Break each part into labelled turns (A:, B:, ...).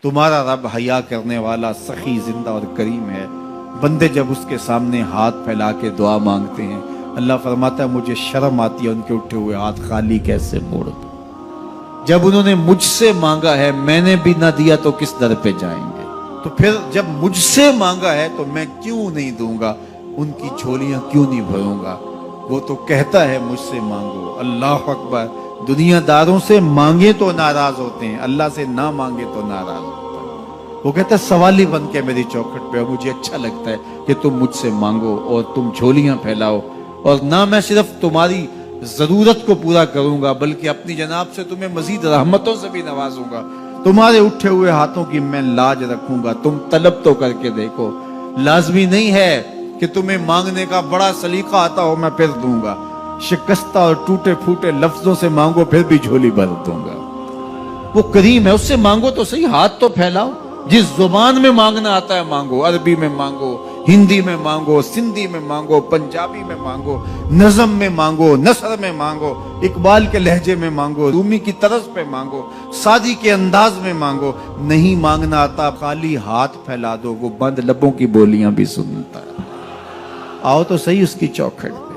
A: तुम्हारा रब हया करने वाला सखी जिंदा और करीम है। बंदे जब उसके सामने हाथ फैला के दुआ मांगते हैं, अल्लाह फरमाता है मुझे शर्म आती है उनके उठे हुए हाथ खाली कैसे मोड़ दूं। जब उन्होंने मुझसे मांगा है मैंने भी ना दिया तो किस दर पे जाएंगे। तो फिर जब मुझसे मांगा है तो मैं क्यों नहीं दूंगा, उनकी झोलियां क्यों नहीं भरूंगा। वो तो कहता है मुझसे मांगो। अल्लाह अकबर। दुनियादारों से मांगे तो नाराज होते हैं, अल्लाह से ना मांगे तो नाराज होता है। वो कहता है सवाली बन के मेरी चौखट पे हो, मुझे अच्छा लगता है कि तुम मुझसे मांगो और तुम झोलियां फैलाओ, और ना मैं सिर्फ तुम्हारी जरूरत को पूरा करूंगा बल्कि अपनी जनाब से तुम्हें मजीद रहमतों से भी नवाजूंगा। तुम्हारे उठे हुए हाथों की मैं लाज रखूंगा, तुम तलब तो करके देखो। लाजमी नहीं है कि तुम्हें मांगने का बड़ा सलीका आता हो मैं फिर दूंगा। शिकस्ता और टूटे फूटे लफ्जों से मांगो फिर भी झोली भर दूंगा। वो करीम है, उससे मांगो तो सही, हाथ तो फैलाओ। जिस जुबान में मांगना आता है मांगो, अरबी में मांगो, हिंदी में मांगो, सिंधी में मांगो, पंजाबी में मांगो, नज़म में मांगो, नसर में मांगो, इकबाल के लहजे में मांगो, रूमी की तरस पे मांगो, सादी के अंदाज में मांगो। नहीं मांगना आता खाली हाथ फैला दो, वो बंद लबों की बोलियां भी सुनता है। आओ तो सही उसकी चौखट पे,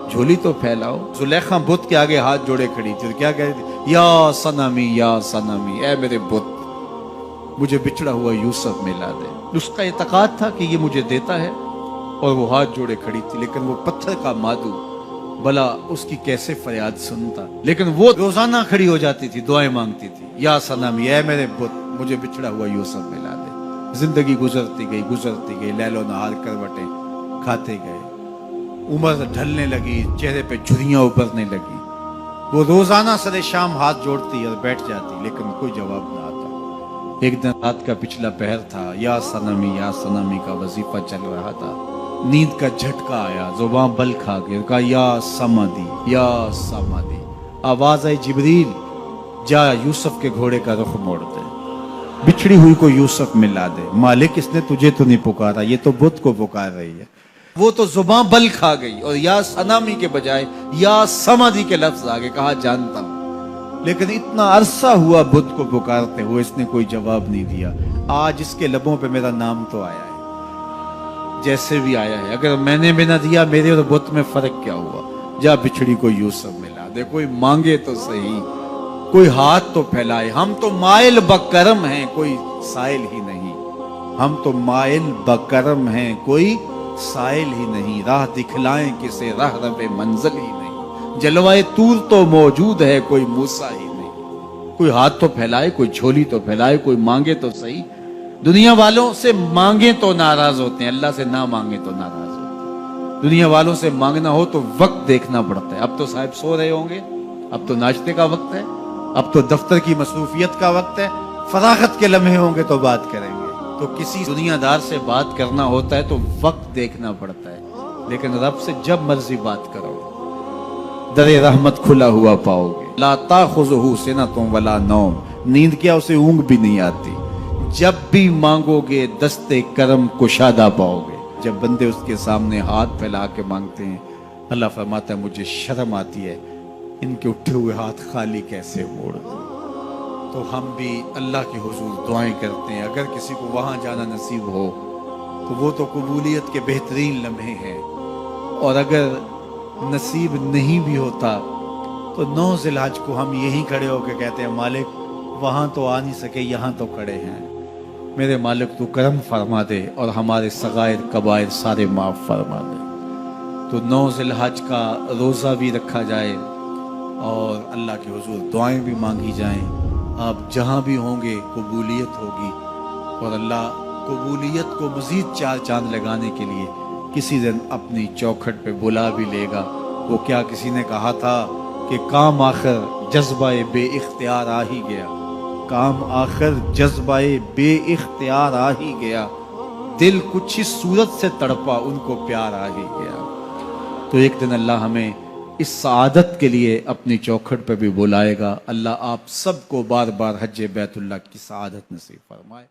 A: झोली तो फैलाओ। जुलेखा बुत के आगे हाथ जोड़े खड़ी थी, क्या कह रही थी? या सनमी, ऐ मेरे बुत मुझे बिछड़ा हुआ यूसुफ मिला दे। उसका इतकाद था कि ये मुझे देता है, और वो हाथ जोड़े खड़ी थी। लेकिन वो पत्थर का मादू भला उसकी कैसे फरियाद सुनता। लेकिन वो रोजाना खड़ी हो जाती थी, दुआएं मांगती थी, या सनमी ऐ मेरे बुत मुझे बिछड़ा हुआ यूसुफ मिला दे। जिंदगी गुजरती गई, लैलो नहार करवटें खाते गए। उम्र ढलने लगी, चेहरे पे झुर्रियां उभरने लगी। वो रोजाना सरे शाम हाथ जोड़ती और बैठ जाती, लेकिन कोई जवाब ना आता। एक दिन रात का पिछला पहर था, या सनमी का वजीफा चल रहा था। नींद का झटका आया, जुबान बल खा गई, कहा या समादी। आवाज आई जिब्रील जा यूसुफ के घोड़े का रुख मोड़ दे, बिछड़ी हुई को यूसुफ मिला दे। मालिक इसने तुझे तो नहीं पुकारा, ये तो बुत को पुकार रही है। वो तो जुबान बल खा गई और या सनामी के बजाय या समाधि के लफ्ज आगे कहा जानता हूं। लेकिन इतना अरसा हुआ बुत को पुकारते हुए इसने कोई जवाब नहीं दिया। आज इसके लबों पे मेरा नाम तो आया है, जैसे भी आया है। अगर मैंने भी ना दिया, मेरे और बुत में फर्क क्या हुआ। जा बिछड़ी को यूसुफ मिला दे। कोई मांगे तो सही, कोई हाथ तो फैलाए। हम तो माइल बकरम हैं, कोई साइल ही नहीं। हम तो माइल बकरम हैं, कोई साइल ही नहीं। राह दिखलाएं किसे, राह रबे मंजिल ही नहीं। जलवाए तूर तो मौजूद है, कोई मूसा ही नहीं। कोई हाथ तो फैलाए, कोई झोली तो फैलाए, कोई मांगे तो सही। दुनिया वालों से मांगे तो नाराज होते हैं, अल्लाह से ना मांगे तो नाराज होते हैं। दुनिया वालों से मांगना हो तो वक्त देखना पड़ता है। अब तो साहब सो रहे होंगे, अब तो नाश्ते का वक्त है, अब तो दफ्तर की मसरूफियत का वक्त है। फरागत के लम्हे होंगे तो बात करेंगे। तो किसी दुनियादार से बात करना होता है तो वक्त देखना पड़ता है। लेकिन रब से जब मर्जी बात करो, दरे रहमत खुला हुआ पाओगे। ला ताखुज़ुहु सिनतुन वला नौम, नींद क्या उसे ऊंघ भी नहीं आती। जब भी मांगोगे दस्ते करम कुशादा पाओगे। जब बंदे उसके सामने हाथ फैला के मांगते हैं, अल्लाह फरमाता है मुझे शर्म आती है इनके उठे हुए हाथ खाली कैसे मोड़ दूं। तो हम भी अल्लाह के हुजूर दुआएं करते हैं। अगर किसी को वहां जाना नसीब हो तो वो तो कबूलियत के बेहतरीन लम्हे हैं, और अगर नसीब नहीं भी होता तो 9 ज़िलहज को हम यहीं खड़े होकर कहते हैं मालिक वहां तो आ नहीं सके, यहाँ तो खड़े हैं। मेरे मालिक तू करम फरमा दे और हमारे सगायर कबायर सारे माफ फरमा दे। तो 9 ज़िलहज का रोज़ा भी रखा जाए और अल्लाह के हुजूर दुआएं भी मांगी जाएं। आप जहां भी होंगे कबूलियत होगी, और अल्लाह कबूलियत को मजीद 4 चांद लगाने के लिए किसी दिन अपनी चौखट पे बुला भी लेगा। वो क्या किसी ने कहा था कि काम आखिर जज्बाए बे इख्तियार आ ही गया। काम आखिर जज्बाए बे इख्तियार आ ही गया। दिल कुछ इस सूरत से तड़पा उनको प्यार आ ही गया। तो एक दिन अल्लाह हमें इस सआदत के लिए अपनी चौखट पे भी बुलाएगा। अल्लाह आप सबको बार बार हज बैतुल्लाह की सआदत नसीब फरमाए।